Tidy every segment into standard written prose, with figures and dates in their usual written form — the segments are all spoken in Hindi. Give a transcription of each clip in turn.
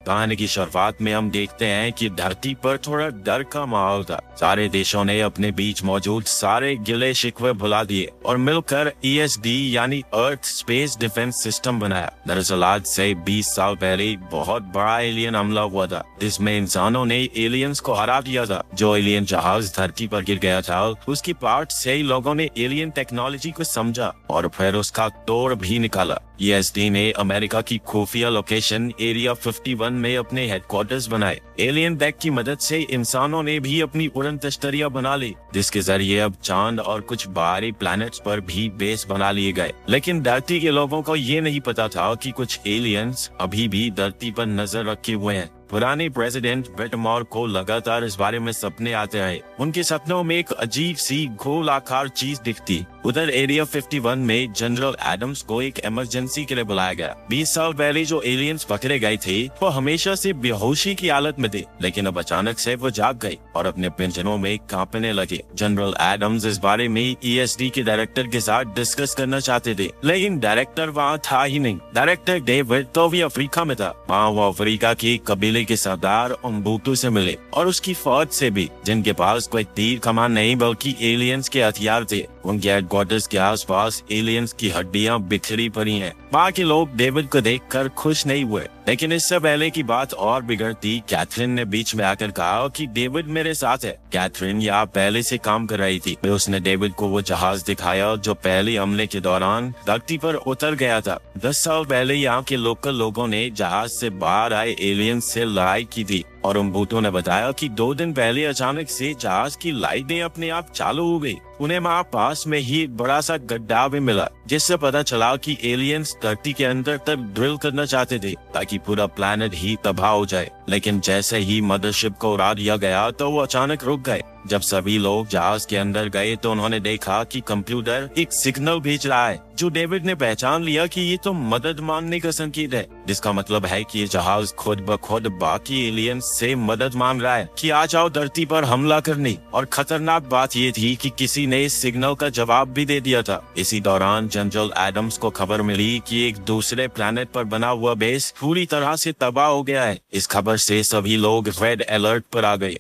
कहानी की शुरुआत में हम देखते हैं कि धरती पर थोड़ा डर का माहौल था। सारे देशों ने अपने बीच मौजूद सारे गिले शिकवे भुला दिए और मिलकर ESD यानी अर्थ स्पेस डिफेंस सिस्टम बनाया। दरअसल आज से 20 साल पहले बहुत बड़ा एलियन हमला हुआ था, जिसमें इंसानों ने एलियंस को हरा दिया था। जो एलियन जहाज धरती पर गिर गया था, उसकी पार्ट से ही लोगों ने एलियन टेक्नोलॉजी को समझा और फिर उसका तोड़ भी निकाला। ESD ने अमेरिका की खुफिया लोकेशन एरिया 51 में अपने हेडक्वार्टर्स बनाए। एलियन टेक की मदद से इंसानों ने भी अपनी उड़न तश्तरियां बना ली, जिसके जरिए अब चांद और कुछ बाहरी प्लैनेट्स पर भी बेस बना लिए गए। लेकिन धरती के लोगों को ये नहीं पता था कि कुछ एलियंस अभी भी धरती पर नजर रखे हुए हैं। पुराने प्रेसिडेंट विटमोर को लगातार इस बारे में सपने आते रहे। उनके सपनों में एक अजीब सी गोलाकार चीज दिखती। उधर एरिया 51 में जनरल एडम्स को एक इमरजेंसी के लिए बुलाया गया। 20 साल पहले जो एलियंस पकड़े गए थे, वो हमेशा से बेहोशी की हालत में थे, लेकिन अब अचानक से वो जाग गए और अपने पिंजरों में कांपने लगे। जनरल एडम्स इस बारे में ESD के डायरेक्टर के साथ डिस्कस करना चाहते थे, लेकिन डायरेक्टर वहाँ था ही नहीं। डायरेक्टर डेविड तो भी अफ्रीका में था। वहाँ वो अफ्रीका के कबीले के सरदार उम्बुटू से मिले और उसकी फौज से भी, जिनके पास कोई तीर कमान नहीं बल्कि एलियंस के हथियार थे। उनके हेडक्वार्टर्स के आसपास एलियंस की हड्डियां बिखरी पड़ी हैं। वहाँ के लोग डेविड को देखकर खुश नहीं हुए, लेकिन इससे पहले की बात और बिगड़ती, कैथरीन ने बीच में आकर कहा कि डेविड मेरे साथ है। कैथरीन यहाँ पहले से काम कर रही थी। उसने डेविड को वो जहाज दिखाया जो पहले हमले के दौरान धरती पर उतर गया था। 10 साल पहले यहाँ के लोकल लोगों ने जहाज से बाहर आए एलियंस से लड़ाई की थी और उम्बुटू ने बताया कि 2 दिन पहले अचानक से जहाज की लाइटें अपने आप चालू हो गई। उन्हें वहाँ पास में ही बड़ा सा गड्ढा भी मिला, जिससे पता चला कि एलियंस धरती के अंदर तक ड्रिल करना चाहते थे ताकि पूरा प्लेनेट ही तबाह हो जाए। लेकिन जैसे ही मदरशिप को उड़ा दिया गया तो वो अचानक रुक गए। जब सभी लोग जहाज के अंदर गए तो उन्होंने देखा कि कंप्यूटर एक सिग्नल भेज रहा है, जो डेविड ने पहचान लिया कि ये तो मदद मांगने का संकेत है, जिसका मतलब है कि ये जहाज खुद ब खुद बाकी एलियंस से मदद मांग रहा है कि आ जाओ धरती पर हमला करने। और खतरनाक बात ये थी कि किसी ने इस सिग्नल का जवाब भी दे दिया था। इसी दौरान जनरल एडम्स को खबर मिली कि एक दूसरे प्लेनेट पर बना हुआ बेस पूरी तरह से तबाह हो गया है। इस खबर से सभी लोग रेड अलर्ट पर आ गए।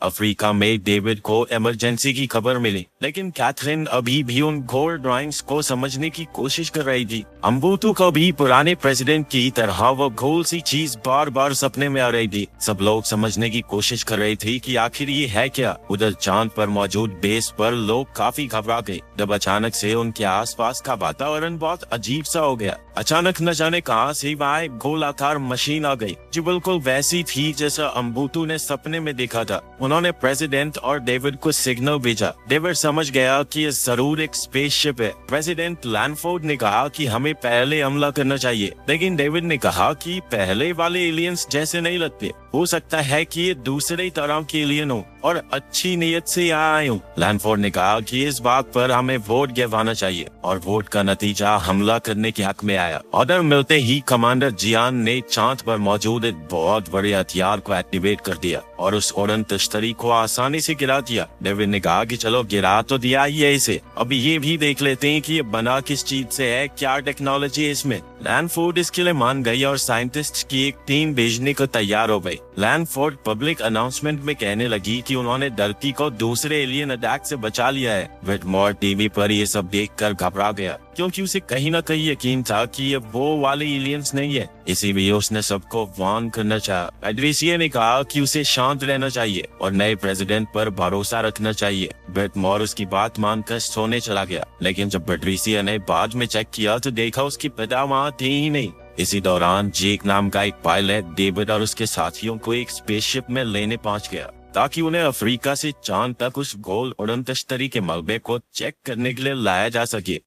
अफ्रीका में डेविड को इमरजेंसी की खबर मिली, लेकिन कैथरीन अभी भी उन घोर ड्राइंग्स को समझने की कोशिश कर रही थी। उम्बुटू को भी पुराने प्रेसिडेंट की तरह वो गोल सी चीज बार बार सपने में आ रही थी। सब लोग समझने की कोशिश कर रहे थे कि आखिर ये है क्या। उधर चांद पर मौजूद बेस पर लोग काफी घबरा गए जब अचानक से उनके आसपास का वातावरण बहुत अजीब सा हो गया। अचानक न जाने कहां से वहाँ एक गोलाकार मशीन आ गई, जो बिल्कुल वैसी थी जैसा उम्बुटू ने सपने में देखा था। उन्होंने प्रेसिडेंट और डेविड को सिग्नल भेजा। डेविड समझ गया कि ये जरूर एक स्पेसशिप है। प्रेसिडेंट लैंडफोर्ड ने कहा कि हमें पहले हमला करना चाहिए, लेकिन डेविड ने कहा कि पहले वाले एलियंस जैसे नहीं लगते, हो सकता है कि ये दूसरे तरह के एलियन हो और अच्छी नीयत से यहाँ आए हो। लैंडफोर्ड ने कहा कि इस बात पर हमें वोट गिरवाना चाहिए और वोट का नतीजा हमला करने के हक में आया। ऑर्डर मिलते ही कमांडर जियान ने चांद पर मौजूद एक बहुत बड़े हथियार को एक्टिवेट कर दिया और उस उड़न तश्तरी को आसानी से गिरा दिया। डेविड ने कहा कि चलो गिरा तो दिया ही है इसे, अभी ये भी देख लेते हैं कि ये बना किस चीज से है, क्या टेक्नोलॉजी है इसमें। लैंडफोर्ड इसके लिए मान गई और साइंटिस्ट की एक टीम भेजने को तैयार हो गई। लैंडफोर्ड पब्लिक अनाउंसमेंट में कहने लगी कि उन्होंने धरती को दूसरे एलियन अटैक से बचा लिया है। विटमोर टीवी पर ये सब देखकर घबरा गया, क्योंकि उसे कहीं न कहीं यकीन था कि ये वो वाले एलियंस नहीं है। इसीलिए उसने सबको वार्न करना चाहा। पैट्रिसिया ने कहा कि उसे शांत रहना चाहिए और नए प्रेसिडेंट पर भरोसा रखना चाहिए। विटमोर उसकी बात मानकर सोने चला गया, लेकिन जब पैट्रिसिया ने बाद में चेक किया तो देखा उसकी पिता वहाँ थे ही नहीं। इसी दौरान जेक नाम का एक पायलट डेविड और उसके साथियों को एक स्पेसशिप में लेने पहुंच गया, ताकि उन्हें अफ्रीका से चांद तक उस गोल उड़न तश्तरी के मलबे को चेक करने के लिए लाया जा सके।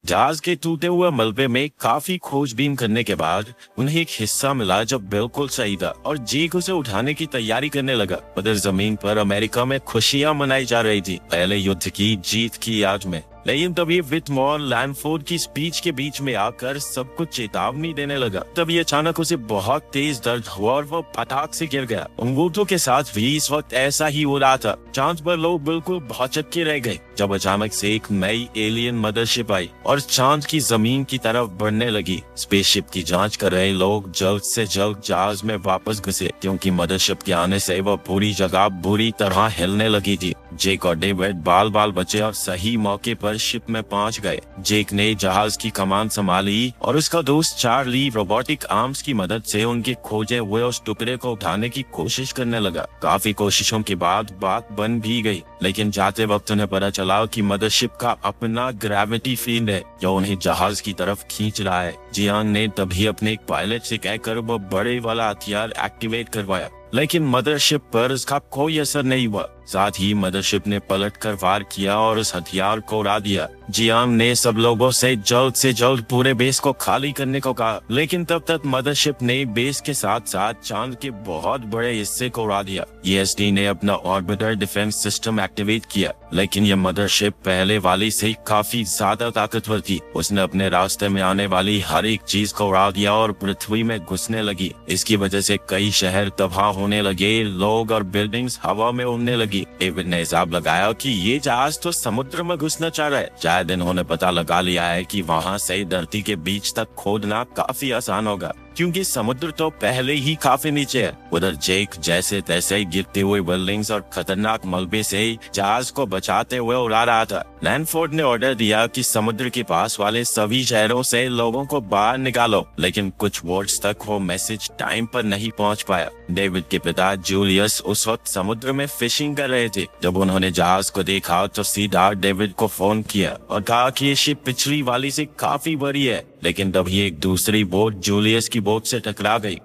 जहाज के टूटे हुए मलबे में काफी खोजबीन करने के बाद उन्हें एक हिस्सा मिला जो बिल्कुल सही था और जेक उसे उठाने की तैयारी करने लगा। उधर जमीन पर अमेरिका में खुशियां मनाई जा रही थी, पहले युद्ध की जीत की याद में। लेकिन तभी विटमोर लैंडफोर्ड की स्पीच के बीच में आकर सब कुछ चेतावनी देने लगा। तभी अचानक उसे बहुत तेज दर्द हुआ और वो फटाक से गिर गया। अंगूठों के साथ भी इस वक्त ऐसा ही हो रहा था। चांद पर लोग बिल्कुल भौचक्के रह गए जब अचानक से एक नई एलियन मदरशिप आई और चांद की जमीन की तरफ बढ़ने लगी। स्पेसशिप की जांच कर रहे लोग जल्द से जल्द जहाज में वापस घुसे, क्योंकि मदरशिप के आने से वह पूरी जगह बुरी तरह हिलने लगी थी। जेक और डेविड बाल बाल बचे और सही मौके पर शिप में पहुंच गए। जेक ने जहाज की कमान संभाली और उसका दोस्त चार्ली रोबोटिक आर्म्स की मदद से उनके खोजे हुए उस टुकड़े को उठाने की कोशिश करने लगा। काफी कोशिशों के बाद बात बन भी गई, लेकिन जाते वक्त उन्हें पता चला कि मदरशिप का अपना ग्रेविटी फील्ड है जो उन्हें जहाज की तरफ खींच रहा है। जियांग ने तभी अपने एक पायलट से कहकर वो बड़े वाला हथियार एक्टिवेट करवाया, लेकिन मदरशिप पर इसका कोई असर नहीं हुआ। साथ ही मदरशिप ने पलटकर वार किया और उस हथियार को उड़ा दिया। जियांग ने सब लोगों से जल्द पूरे बेस को खाली करने को कहा, लेकिन तब तक मदरशिप ने बेस के साथ साथ चांद के बहुत बड़े हिस्से को उड़ा दिया। ईएसडी ने अपना ऑर्बिटर डिफेंस सिस्टम एक्टिवेट किया, लेकिन यह मदरशिप पहले वाली से काफी ज्यादा ताकतवर थी। उसने अपने रास्ते में आने वाली हर एक चीज को उड़ा दिया और पृथ्वी में घुसने लगी। इसकी वजह से कई शहर तबाह होने लगे, लोग और बिल्डिंग्स हवा में उड़ने लगी। डेविड ने हिसाब लगाया कि ये जहाज तो समुद्र में घुसना चाह रहा है। शायद इन्होंने पता लगा लिया है कि वहाँ से धरती के बीच तक खोदना काफी आसान होगा, क्योंकि समुद्र तो पहले ही काफी नीचे है। उधर जेक जैसे तैसे गिरते हुए बिल्डिंग्स और खतरनाक मलबे से जहाज को बचाते हुए उड़ा रहा था। लैंडफोर्ड ने ऑर्डर दिया कि समुद्र के पास वाले सभी शहरों से लोगों को बाहर निकालो, लेकिन कुछ वर्ड्स तक वो मैसेज टाइम पर नहीं पहुंच पाया। डेविड के पिता जूलियस उस वक्त समुद्र में फिशिंग कर रहे थे। जब उन्होंने जहाज को देखा तो सीधा डेविड को फोन किया और कहा कि ये शिप पिछली वाली से काफी बड़ी है, लेकिन तभी एक दूसरी बोट जूलियस की बोट से टकरा गई।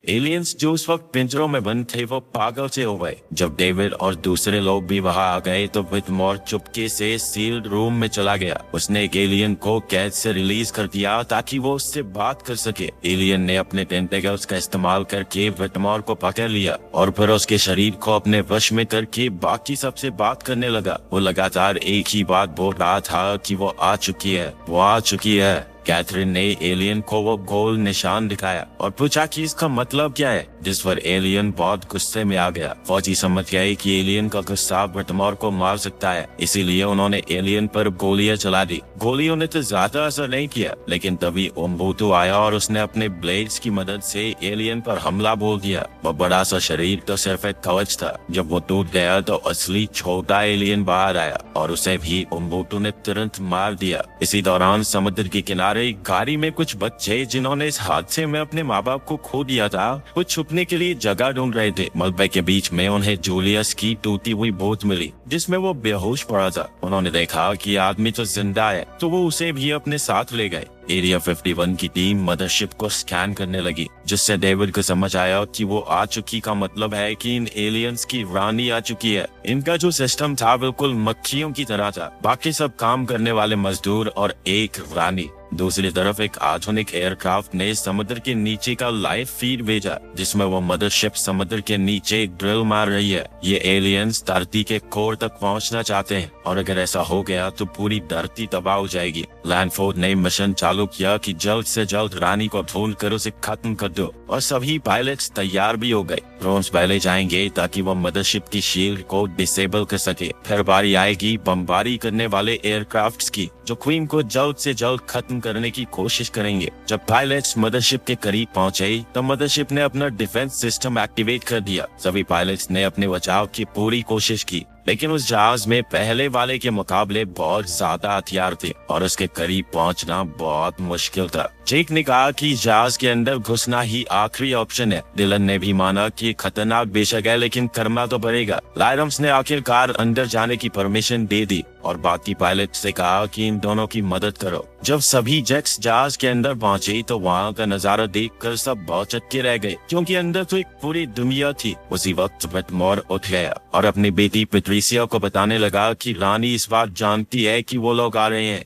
एलियंस जो उस वक्त पिंजरों में बंद थे वो पागल से हो गए। जब डेविड और दूसरे लोग भी वहां आ गए तो विटमोर चुपके से सील्ड रूम में चला गया। उसने एक एलियन को कैद से रिलीज कर दिया ताकि वो उससे बात कर सके। एलियन ने अपने टेंटेकल्स का इस्तेमाल करके विटमोर को पकड़ लिया और फिर उसके शरीर को अपने वश में करके बाकी सबसे बात करने लगा। वो लगातार एक ही बात बोल रहा था कि वो आ चुकी है, वो आ चुकी है। कैथरीन ने एलियन को वो गोल निशान दिखाया और पूछा कि इसका मतलब क्या है, जिस पर एलियन बहुत गुस्से में आ गया। फौजी समझ गए कि एलियन का गुस्सा विटमोर को मार सकता है, इसीलिए उन्होंने एलियन पर गोलियां चला दी। गोलियों ने तो ज्यादा असर नहीं किया, लेकिन तभी उम्बुटू आया और उसने अपने ब्लेड्स की मदद से एलियन पर हमला बोल दिया। वो बड़ा सा शरीर तो सिर्फ एक कवच था। जब वो टूट गया तो असली छोटा एलियन बाहर आया और उसे भी उम्बुटू ने तुरंत मार दिया। इसी दौरान समुद्र के किनारे एक गाड़ी में कुछ बच्चे जिन्होंने इस हादसे में अपने माँ बाप को खो दिया था, वो छुपने के लिए जगह ढूंढ रहे थे। मलबे के बीच में उन्हें जूलियस की टूटी हुई बोट मिली जिसमें वो बेहोश पड़ा था। उन्होंने देखा कि आदमी तो जिंदा है, तो वो उसे भी अपने साथ ले गए। एरिया 51 की टीम मदरशिप को स्कैन करने लगी, जिससे डेविड को समझ आया कि वो आ चुकी का मतलब है कि इन एलियंस की रानी आ चुकी है। इनका जो सिस्टम था बिल्कुल मक्खियों की तरह था, बाकी सब काम करने वाले मजदूर और एक रानी। दूसरी तरफ एक आधुनिक एयरक्राफ्ट ने समुद्र के नीचे का लाइव फीड भेजा, जिसमें वो मदरशिप समुद्र के नीचे ड्रिल मार रही है। ये एलियंस धरती के कोर तक पहुंचना चाहते हैं और अगर ऐसा हो गया तो पूरी धरती तबाह हो जाएगी। लैंडफोर्ड ने मिशन चालू किया कि जल्द से जल्द रानी को ढूंढ कर उसे खत्म कर दो और सभी पायलट्स तैयार भी हो गए। ड्रोन्स पहले जाएंगे ताकि वो मदरशिप की शील्ड को डिसेबल कर सके। फिर बारी आएगी बमबारी करने वाले एयरक्राफ्ट्स की, जो क्वीन को जल्द से जल्द खत्म करने की कोशिश करेंगे। जब पायलट्स मदरशिप के करीब पहुंचे तो मदरशिप ने अपना डिफेंस सिस्टम एक्टिवेट कर दिया। सभी पायलट्स ने अपने बचाव की पूरी कोशिश की, लेकिन उस जहाज में पहले वाले के मुकाबले बहुत ज्यादा हथियार थे और उसके करीब पहुंचना बहुत मुश्किल था। जेक ने कहा कि जहाज के अंदर घुसना ही आखिरी ऑप्शन है। डिलन ने भी माना कि खतरनाक बेशक है, लेकिन करना तो पड़ेगा। लायरम्स ने आखिरकार अंदर जाने की परमिशन दे दी और बाकी पायलट से कहा कि इन दोनों की मदद करो। जब सभी जेट्स जहाज के अंदर पहुंचे तो वहां का नजारा देखकर सब बहुत चक्के रह गए, क्योंकि अंदर तो एक पूरी दुनिया थी। उसी वक्त विटमोर उठ गया और अपनी बेटी पैट्रिसिया को बताने लगा कि रानी इस बात जानती है कि वो लोग आ रहे हैं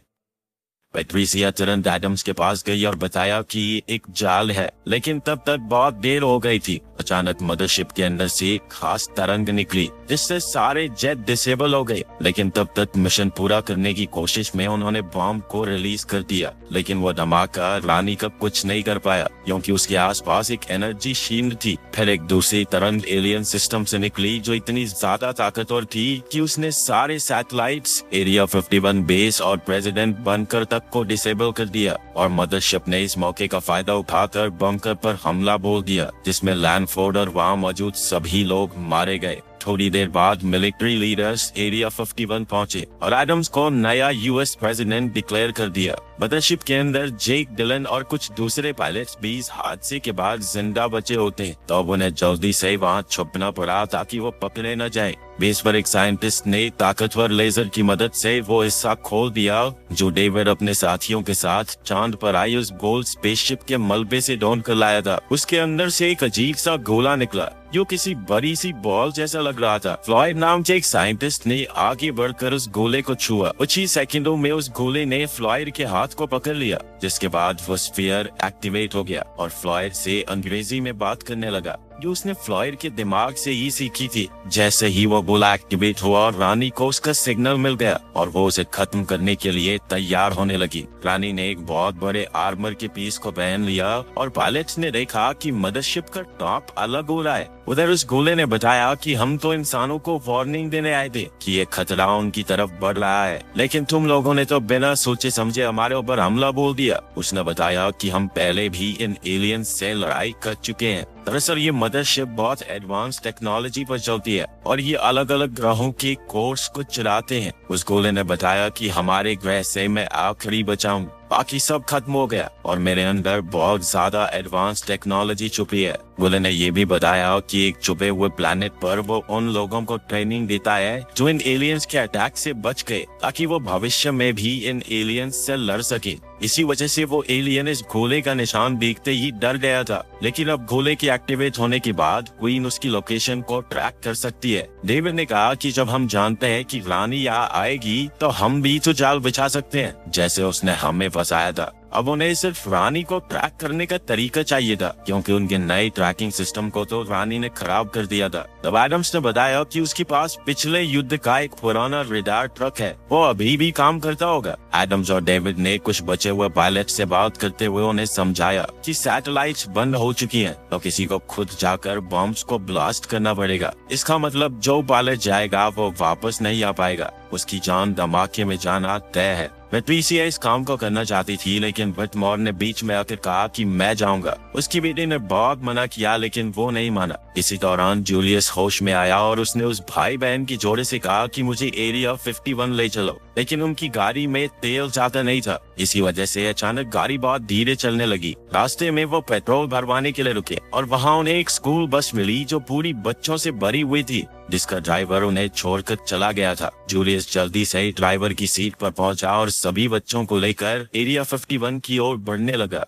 पैट्रिसिया तुरंत एडम्स के पास गई और बताया कि ये एक जाल है, लेकिन तब तक बहुत देर हो गई थी। अचानक मदरशिप के अंदर से एक खास तरंग निकली जिससे सारे जेट डिसेबल हो गए, लेकिन तब तक मिशन पूरा करने की कोशिश में उन्होंने बॉम्ब को रिलीज कर दिया। लेकिन वो धमाका रानी का कुछ नहीं कर पाया क्योंकि उसके आसपास एक एनर्जी शील्ड थी। फिर एक दूसरी तरंग एलियन सिस्टम से निकली जो इतनी ज्यादा ताकतवर थी कि उसने सारे सैटेलाइट्स, एरिया 51 बेस और प्रेसिडेंट बंकर तक को डिसेबल कर दिया। और मदरशिप ने इस मौके का फायदा उठाकर बंकर पर हमला बोल दिया जिसमें लैंडफोर्ड और वहां मौजूद सभी लोग मारे गए। थोड़ी देर बाद मिलिट्री लीडर्स एरिया 51 पहुंचे और एडम्स को नया यूएस प्रेसिडेंट डिक्लेयर कर दिया। मदरशिप के अंदर जेक डिलन और कुछ दूसरे पायलट्स भी इस हादसे के बाद जिंदा बचे होते, तो अब उन्हें जल्दी से वहां छुपना पड़ा ताकि वो पकड़े न जाए। बेस पर एक साइंटिस्ट ने ताकतवर लेजर की मदद से वो हिस्सा खोल दिया जो डेविड अपने साथियों के साथ चांद पर आई उस गोल्ड स्पेसशिप के मलबे से ढूंढ कर लाया था। उसके अंदर से एक अजीब सा गोला निकला जो किसी बड़ी सी बॉल जैसा लग रहा था। फ्लॉयड नाम के एक साइंटिस्ट ने आगे बढ़कर उस गोले को छुआ। कुछ ही सेकंडों में उस गोले ने फ्लॉयड के हाथ को पकड़ लिया, जिसके बाद वो स्फीयर एक्टिवेट हो गया और फ्लॉयड से अंग्रेजी में बात करने लगा जो उसने फ्लॉयड के दिमाग से ही सीखी थी। जैसे ही वो गोला एक्टिवेट हुआ और रानी को उसका सिग्नल मिल गया और वो उसे खत्म करने के लिए तैयार होने लगी। रानी ने एक बहुत बड़े आर्मर के पीस को पहन लिया और पायलट्स ने देखा कि मदरशिप का टॉप अलग हो रहा है। उधर उस गोले ने बताया कि हम तो इंसानों को वार्निंग देने आए थे कि ये खतरा उनकी तरफ बढ़ रहा है, लेकिन तुम लोगों ने तो बिना सोचे समझे हमारे ऊपर हमला बोल दिया। उसने बताया कि हम पहले भी इन एलियंस से लड़ाई कर चुके हैं। दरअसल ये मदरशिप बहुत एडवांस टेक्नोलॉजी पर चलती है और ये अलग अलग ग्रहों के कोर्स को चलाते हैं। उस गोले ने बताया कि हमारे ग्रह से मैं आखिरी बचा हूँ, बाकी सब खत्म हो गया और मेरे अंदर बहुत ज्यादा एडवांस टेक्नोलॉजी छुपी है। गोले ने ये भी बताया कि एक छुपे हुए प्लेनेट पर वो उन लोगों को ट्रेनिंग देता है जो इन एलियंस के अटैक से बच गए, ताकि वो भविष्य में भी इन एलियंस से लड़ सके। इसी वजह से वो एलियन इस गोले का निशान देखते ही डर गया था, लेकिन अब गोले के एक्टिवेट होने के बाद क्वीन उसकी लोकेशन को ट्रैक कर सकती है। डेविड ने कहा कि जब हम जानते हैं कि रानी यहाँ आएगी तो हम भी तो जाल बिछा सकते हैं, जैसे उसने हमें फंसाया था। अब उन्हें सिर्फ रानी को ट्रैक करने का तरीका चाहिए था क्योंकि उनके नए ट्रैकिंग सिस्टम को तो रानी ने खराब कर दिया था। तब एडम्स ने बताया कि उसके पास पिछले युद्ध का एक पुराना रेडार ट्रक है, वो अभी भी काम करता होगा। एडम्स और डेविड ने कुछ बचे हुए पायलट से बात करते हुए उन्हें समझाया कि सैटेलाइट्स बंद हो चुकी हैं, तो किसी को खुद जाकर बॉम्ब्स को ब्लास्ट करना पड़ेगा। इसका मतलब जो पायलट जाएगा वो वापस नहीं आ पाएगा, उसकी जान धमाके में जाना तय है। पैट्रिसिया इस काम को करना चाहती थी, लेकिन विटमोर ने बीच में आकर कहा कि मैं जाऊंगा। उसकी बेटी ने बहुत मना किया लेकिन वो नहीं माना। इसी दौरान जूलियस होश में आया और उसने उस भाई बहन की जोड़े से कहा कि मुझे एरिया 51 ले चलो, लेकिन उनकी गाड़ी में तेल ज्यादा नहीं था। इसी वजह से अचानक गाड़ी बहुत धीरे चलने लगी। रास्ते में वो पेट्रोल भरवाने के लिए रुके और वहाँ उन्हें एक स्कूल बस मिली जो पूरी बच्चों से भरी हुई थी, जिसका ड्राइवर उन्हें छोड़कर चला गया था। जूलियस जल्दी से ड्राइवर की सीट पर पहुंचा और सभी बच्चों को लेकर एरिया 51 की ओर बढ़ने लगा।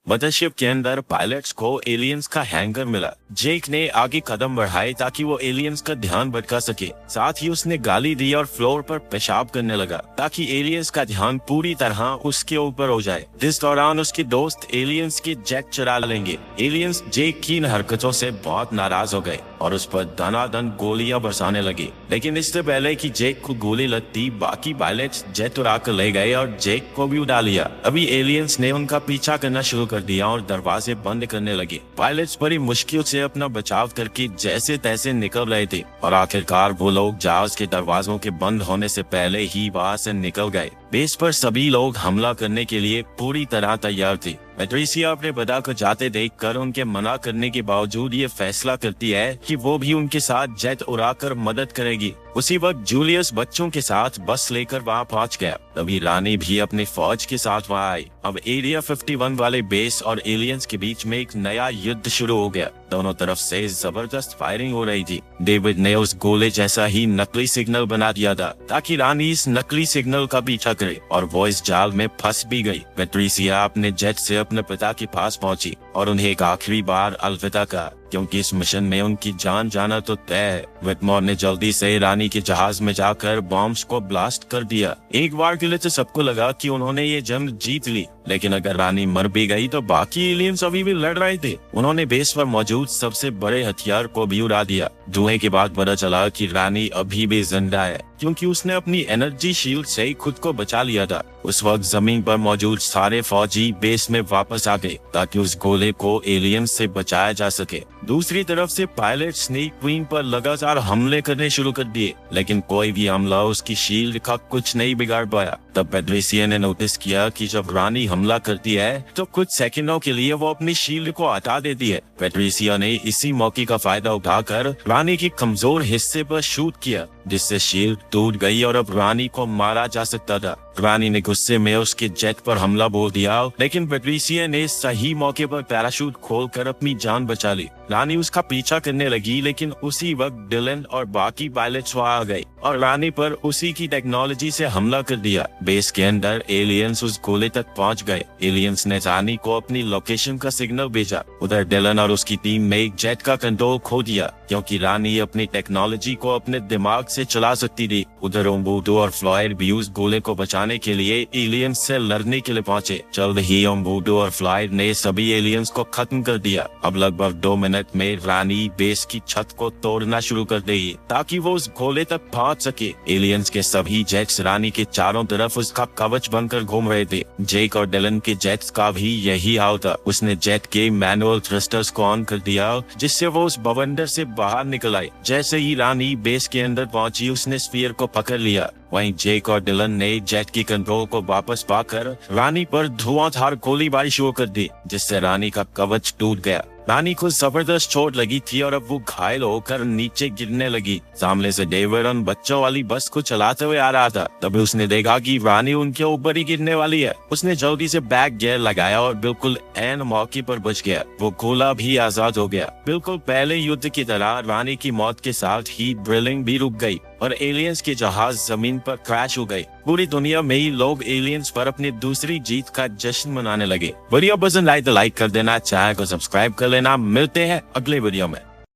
मदरशिप के अंदर पायलट्स को एलियंस का हैंगर मिला। जेक ने आगे कदम बढ़ाए ताकि वो एलियंस का ध्यान भटका सके। साथ ही उसने गाली दी और फ्लोर पर पेशाब करने लगा ताकि एलियंस का ध्यान पूरी तरह उसके ऊपर हो जाए। इस दौरान उसके दोस्त एलियंस के जेट चुरा लेंगे। एलियंस जेक की इन हरकतों से बहुत नाराज हो गए और उस पर दनादन गोलियां बरसाने लगे, लेकिन इससे पहले कि जेक को गोली लगती बाकी पायलट्स जेट उड़ा कर ले गए और जेक को भी उड़ा लिया। अभी एलियंस ने उनका पीछा करना शुरू कर दिया और दरवाजे बंद करने लगे। पायलट्स बड़ी मुश्किल से अपना बचाव करके जैसे तैसे निकल रहे थे और आखिरकार वो लोग जहाज के दरवाजों के बंद होने से पहले ही वहां से निकल गए। बेस पर सभी लोग हमला करने के लिए पूरी तरह तैयार थे। पैट्रिसिया अपने पिता को जाते देखकर उनके मना करने के बावजूद ये फैसला करती है कि वो भी उनके साथ जेट उड़ाकर मदद करेगी। उसी वक्त जूलियस बच्चों के साथ बस लेकर वहाँ पहुँच गया। तभी रानी भी अपनी फौज के साथ वहाँ आई। अब एरिया 51 वाले बेस और एलियंस के बीच में एक नया युद्ध शुरू हो गया। दोनों तरफ से जबरदस्त फायरिंग हो रही थी। डेविड ने उस गोले जैसा ही नकली सिग्नल बना दिया था ताकि रानी इस नकली सिग्नल का पीछा करे और वो इस जाल में फंस भी गई। पैट्रिसिया अपने जेट से अपने पिता के पास पहुंची और उन्हें एक आखिरी बार अलविदा कहा। क्योंकि इस मिशन में उनकी जान जाना तो तय है। विटमोर ने जल्दी से रानी के जहाज में जाकर बॉम्ब्स को ब्लास्ट कर दिया। एक बार के लिए तो सबको लगा कि उन्होंने ये जंग जीत ली, लेकिन अगर रानी मर भी गई तो बाकी एलियंस अभी भी लड़ रहे थे। उन्होंने बेस पर मौजूद सबसे बड़े हथियार को भी उड़ा दिया। धुएं के बाद पता चला कि रानी अभी भी जिंदा है, क्योंकि उसने अपनी एनर्जी शील्ड से खुद को बचा लिया था। उस वक्त जमीन पर मौजूद सारे फौजी बेस में वापस आ गए ताकि उस गोले को एलियंस से बचाया जा सके। दूसरी तरफ से पायलट स्नेक क्वीन पर लगातार हमले करने शुरू कर दिए, लेकिन कोई भी हमला उसकी शील्ड का कुछ नहीं बिगाड़ पाया। तब पैट्रिसिया ने नोटिस किया कि जब रानी हमला करती है तो कुछ सेकंडों के लिए वो अपनी शील्ड को हटा देती है। पैट्रिसिया ने इसी मौके का फायदा उठाकर रानी के कमजोर हिस्से पर शूट किया, जिससे शील्ड टूट गई और अब रानी को मारा जा सकता था। रानी ने गुस्से में उसके जेट पर हमला बोल दिया, लेकिन पैट्रिसिया ने सही मौके पर पैराशूट खोलकर अपनी जान बचा ली। रानी उसका पीछा करने लगी, लेकिन उसी वक्त डिलन और बाकी पायलट्स वहां आ गए और रानी पर उसी की टेक्नोलॉजी से हमला कर दिया। बेस के अंदर एलियंस उस गोले तक पहुंच गए। एलियंस ने रानी को अपनी लोकेशन का सिग्नल भेजा। उधर डिलन और उसकी टीम में एक जेट का कंट्रोल खो दिया, क्योंकि रानी अपनी टेक्नोलॉजी को अपने दिमाग से चला सकती थी। उधर ओम्बुडो और फ्लॉयड भी उस गोले को बचाने के लिए एलियंस से लड़ने के लिए पहुंचे। जल्द ही ओम्बुडो और फ्लॉयड ने सभी एलियंस को खत्म कर दिया। अब लगभग 2 मिनट में रानी बेस की छत को तोड़ना शुरू कर देगी ताकि वो उस गोले तक पहुंच सके। एलियंस के सभी जेट्स रानी के चारों तरफ उसका कवच बनकर घूम रहे थे। जेक और डिलन के जेट्स का भी यही हाल था। उसने जेट के मैनुअल थ्रस्टर्स को ऑन कर दिया, जिससे वो उस बवंडर से बाहर निकल आई। जैसे ही रानी बेस के अंदर पहुंची, उसने स्फीयर को पकड़ लिया। वहीं जेक और डिलन ने जेट की कंट्रोल को वापस पाकर रानी पर धुआंधार गोलीबारी शुरू कर दी, जिससे रानी का कवच टूट गया। रानी को जबरदस्त चोट लगी थी और अब वो घायल होकर नीचे गिरने लगी। सामने से डेविड उन बच्चों वाली बस को चलाते हुए आ रहा था। तभी उसने देखा कि रानी उनके ऊपर ही गिरने वाली है। उसने जल्दी से बैक गियर लगाया और बिल्कुल एन मौके पर बच गया। वो गोला भी आजाद हो गया। बिल्कुल पहले युद्ध की तरह रानी की मौत के साथ ही ड्रिलिंग भी रुक गई और एलियंस के जहाज जमीन पर क्रैश हो गए। पूरी दुनिया में ही लोग एलियंस पर अपनी दूसरी जीत का जश्न मनाने लगे। वीडियो पसंद आए तो लाइक कर देना, चैनल को सब्सक्राइब कर लेना। मिलते हैं अगले वीडियो में।